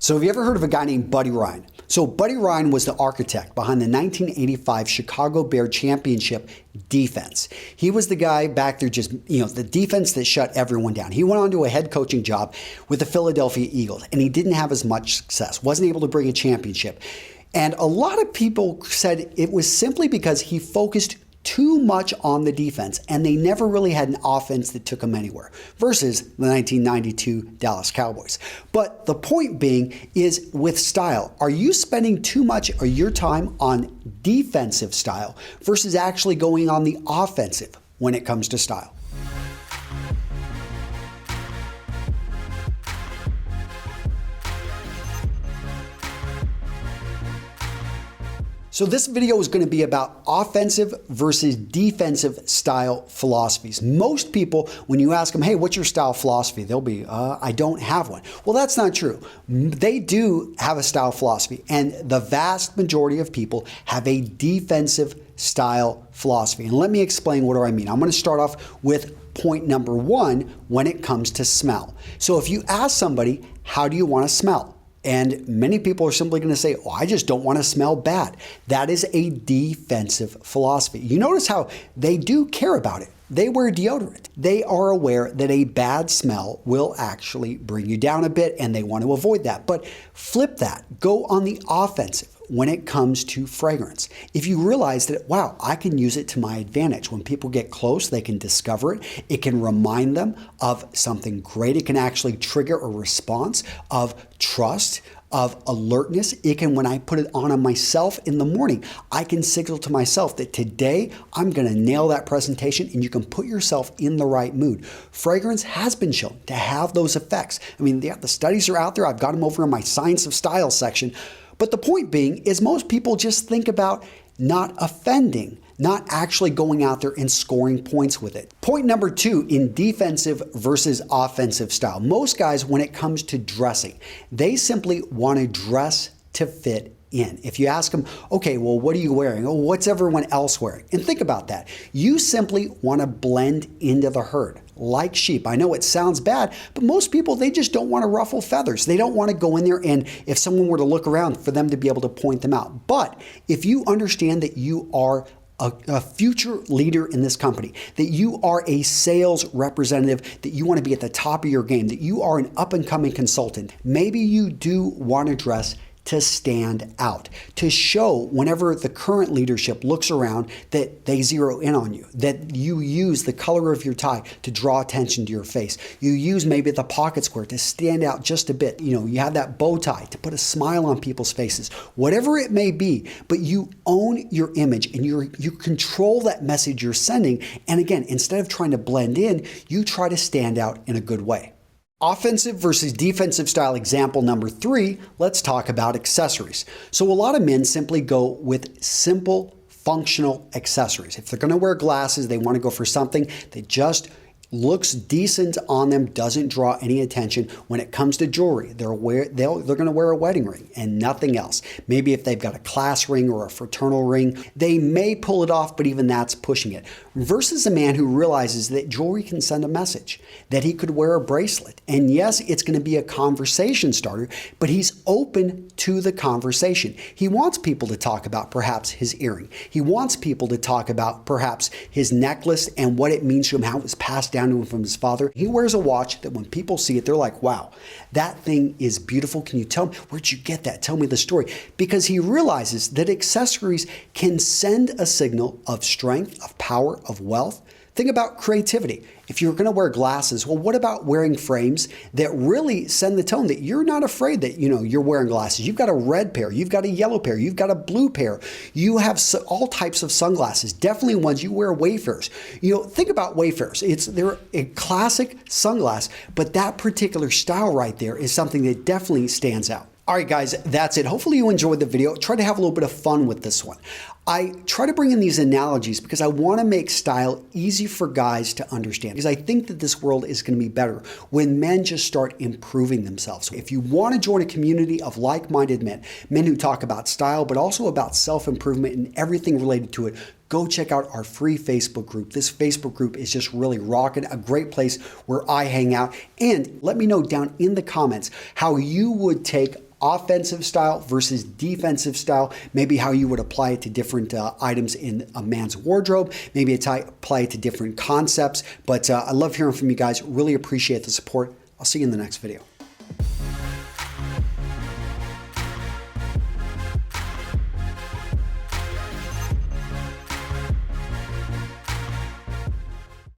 So have you ever heard of a guy named Buddy Ryan? So Buddy Ryan was the architect behind the 1985 Chicago Bear championship defense. He was the guy back there just, the defense that shut everyone down. He went on to a head coaching job with the Philadelphia Eagles, and he didn't have as much success, wasn't able to bring a championship. And a lot of people said it was simply because he focused too much on the defense, and they never really had an offense that took them anywhere, versus the 1992 Dallas Cowboys. But the point being is, with style, are you spending too much of your time on defensive style versus actually going on the offensive when it comes to style? So this video is going to be about offensive versus defensive style philosophies. Most people, when you ask them, hey, what's your style philosophy? They'll be, I don't have one. Well, that's not true. They do have a style philosophy, and the vast majority of people have a defensive style philosophy. And let me explain what do I mean. I'm going to start off with point number one when it comes to smell. So if you ask somebody, how do you want to smell? And many people are simply going to say, oh, I just don't want to smell bad. That is a defensive philosophy. You notice how they do care about it. They wear deodorant. They are aware that a bad smell will actually bring you down a bit, and they want to avoid that. But flip that. Go on the offensive when it comes to fragrance. If you realize that, wow, I can use it to my advantage. When people get close, they can discover it. It can remind them of something great. It can actually trigger a response of trust, of alertness. It can, when I put it on myself in the morning, I can signal to myself that today I'm going to nail that presentation, and you can put yourself in the right mood. Fragrance has been shown to have those effects. I mean, the studies are out there. I've got them over in my Science of Style section. But the point being is most people just think about not offending, not actually going out there and scoring points with it. Point number two in defensive versus offensive style. Most guys, when it comes to dressing, they simply want to dress to fit in. If you ask them, okay, well, what are you wearing? Oh, what's everyone else wearing? And think about that. You simply want to blend into the herd like sheep. I know it sounds bad, but most people, they just don't want to ruffle feathers. They don't want to go in there and if someone were to look around, for them to be able to point them out. But if you understand that you are a future leader in this company, that you are a sales representative, that you want to be at the top of your game, that you are an up-and-coming consultant, maybe you do want to dress to stand out, to show whenever the current leadership looks around that they zero in on you, that you use the color of your tie to draw attention to your face. You use maybe the pocket square to stand out just a bit. You have that bow tie to put a smile on people's faces, whatever it may be, but you own your image and you control that message you're sending. And again, instead of trying to blend in, you try to stand out in a good way. Offensive versus defensive style example number three, let's talk about accessories. So a lot of men simply go with simple functional accessories. If they're going to wear glasses, they want to go for something that just looks decent on them, doesn't draw any attention. When it comes to jewelry, they're going to wear a wedding ring and nothing else. Maybe if they've got a class ring or a fraternal ring, they may pull it off, but even that's pushing it. Versus a man who realizes that jewelry can send a message, that he could wear a bracelet. And yes, it's going to be a conversation starter, but he's open to the conversation. He wants people to talk about perhaps his earring. He wants people to talk about perhaps his necklace and what it means to him, how it was passed down to him from his father. He wears a watch that when people see it, they're like, wow, that thing is beautiful. Can you tell me, where'd you get that? Tell me the story. Because he realizes that accessories can send a signal of strength, of power, of wealth. Think about creativity. If you're going to wear glasses, well, what about wearing frames that really send the tone that you're not afraid that, you're wearing glasses. You've got a red pair, you've got a yellow pair, you've got a blue pair. You have all types of sunglasses, definitely ones you wear Wayfarers. Think about Wayfarers. They're a classic sunglass, but that particular style right there is something that definitely stands out. All right, guys, that's it. Hopefully you enjoyed the video. Try to have a little bit of fun with this one. I try to bring in these analogies because I want to make style easy for guys to understand, because I think that this world is going to be better when men just start improving themselves. If you want to join a community of like-minded men who talk about style, but also about self-improvement and everything related to it, go check out our free Facebook group. This Facebook group is just really rocking, a great place where I hang out. And let me know down in the comments how you would take offensive style versus defensive style, maybe how you would apply it to different items in a man's wardrobe, maybe apply it to different concepts. But I love hearing from you guys. Really appreciate the support. I'll see you in the next video.